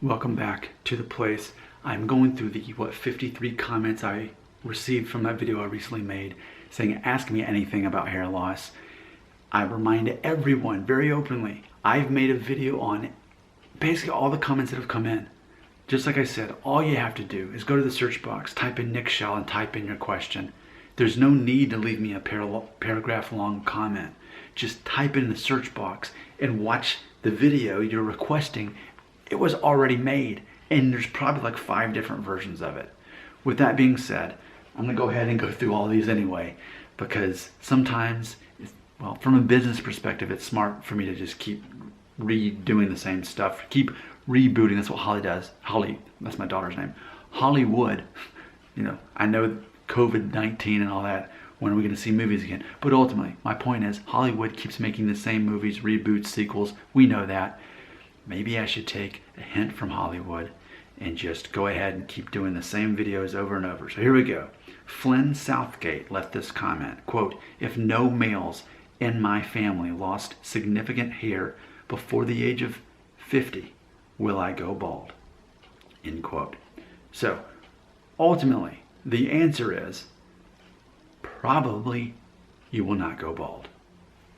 Welcome back to the place. I'm going through the 53 comments I received from that video I recently made saying ask me anything about hair loss. I remind everyone very openly, I've made a video on basically all the comments that have come in. Just like I said, all you have to do is go to the search box, type in Nick Shell and type in your question. There's no need to leave me a paragraph long comment. Just type in the search box and watch the video you're requesting. It was already made, and there's probably like 5 different versions of it. With that being said, I'm gonna go ahead and go through all these anyway, because sometimes, well, from a business perspective, it's smart for me to just keep redoing the same stuff, keep rebooting. That's what Holly does. Holly, that's my daughter's name. Hollywood, you know, I know COVID-19 and all that, when are we gonna see movies again? But ultimately, my point is, Hollywood keeps making the same movies, reboots, sequels, we know that. Maybe I should take a hint from Hollywood and just go ahead and keep doing the same videos over and over. So here we go. Flynn Southgate left this comment, quote, "If no males in my family lost significant hair before the age of 50, will I go bald?" End quote. So ultimately, the answer is probably you will not go bald.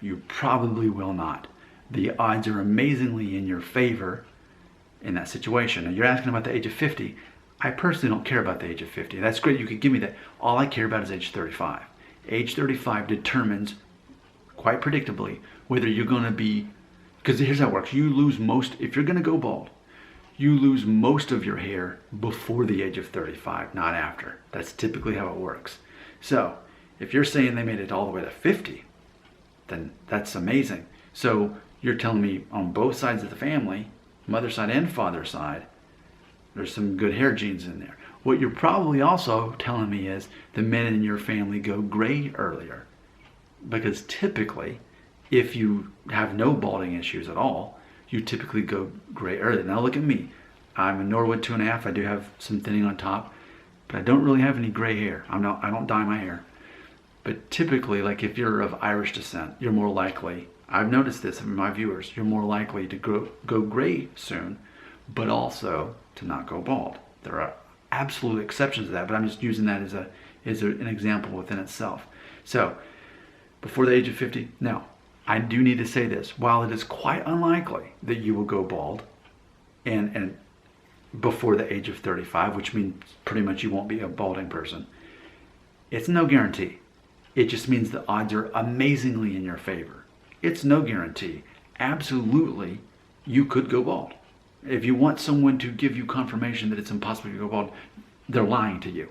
You probably will not. The odds are amazingly in your favor in that situation. Now, you're asking about the age of 50. I personally don't care about the age of 50. That's great, you could give me that. All I care about is age 35. Age 35 determines, quite predictably, whether you're gonna be, because here's how it works. You lose most, if you're gonna go bald, you lose most of your hair before the age of 35, not after. That's typically how it works. So, if you're saying they made it all the way to 50, then that's amazing. So, you're telling me on both sides of the family, mother side and father side, there's some good hair genes in there. What you're probably also telling me is the men in your family go gray earlier. Because typically, if you have no balding issues at all, you typically go gray early. Now look at me. I'm a Norwood 2.5. I do have some thinning on top, but I don't really have any gray hair. I don't dye my hair. But typically, like if you're of Irish descent, you're more likely, I've noticed this in my viewers, you're more likely to go gray soon, but also to not go bald. There are absolute exceptions to that, but I'm just using that as an example within itself. So, before the age of 50, now, I do need to say this. While it is quite unlikely that you will go bald and before the age of 35, which means pretty much you won't be a balding person, it's no guarantee. It just means the odds are amazingly in your favor. It's no guarantee. Absolutely, you could go bald. If you want someone to give you confirmation that it's impossible to go bald, they're lying to you.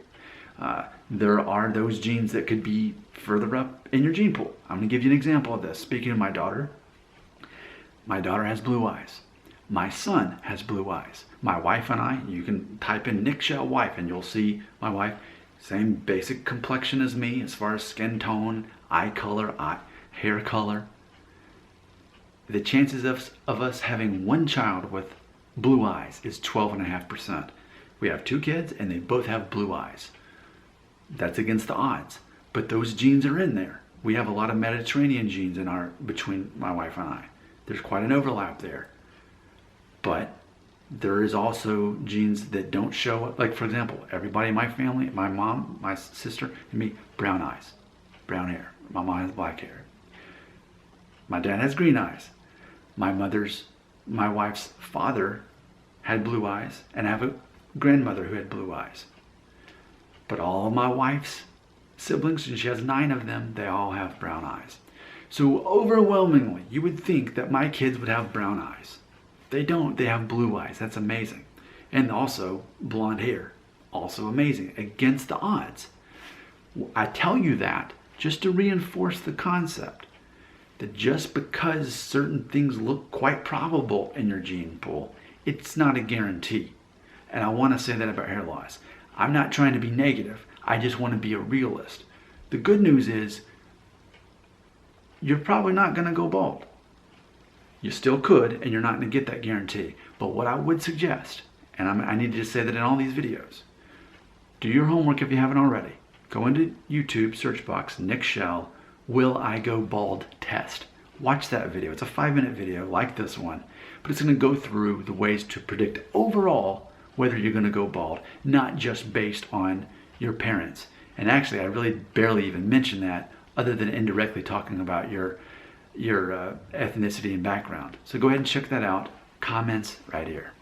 There are those genes that could be further up in your gene pool. I'm going to give you an example of this. Speaking of my daughter has blue eyes. My son has blue eyes. My wife and I, you can type in Nick Shell wife and you'll see my wife, same basic complexion as me as far as skin tone, eye color, hair color. The chances of us having one child with blue eyes is 12.5%. We have 2 kids and they both have blue eyes. That's against the odds, but those genes are in there. We have a lot of Mediterranean genes between my wife and I. There's quite an overlap there. But there is also genes that don't show up. Like for example, everybody in my family, my mom, my sister, and me, brown eyes, brown hair. My mom has black hair. My dad has green eyes. My wife's father had blue eyes, and I have a grandmother who had blue eyes. But all of my wife's siblings, and she has 9 of them, they all have brown eyes. So overwhelmingly, you would think that my kids would have brown eyes. They don't, they have blue eyes. That's amazing. And also blonde hair, also amazing, against the odds. I tell you that just to reinforce the concept that just because certain things look quite probable in your gene pool, it's not a guarantee. And I want to say that about hair loss. I'm not trying to be negative. I just want to be a realist. The good news is you're probably not going to go bald. You still could, and you're not going to get that guarantee. But what I would suggest, and I need to say that in all these videos, do your homework if you haven't already. Go into YouTube, search box, Nick Shell, Will I Go Bald test. Watch that video. It's a 5-minute video like this one. but it's going to go through the ways to predict overall whether you're going to go bald, not just based on your parents. And actually, I really barely even mention that other than indirectly talking about your ethnicity and background. So go ahead and check that out. Comments right here.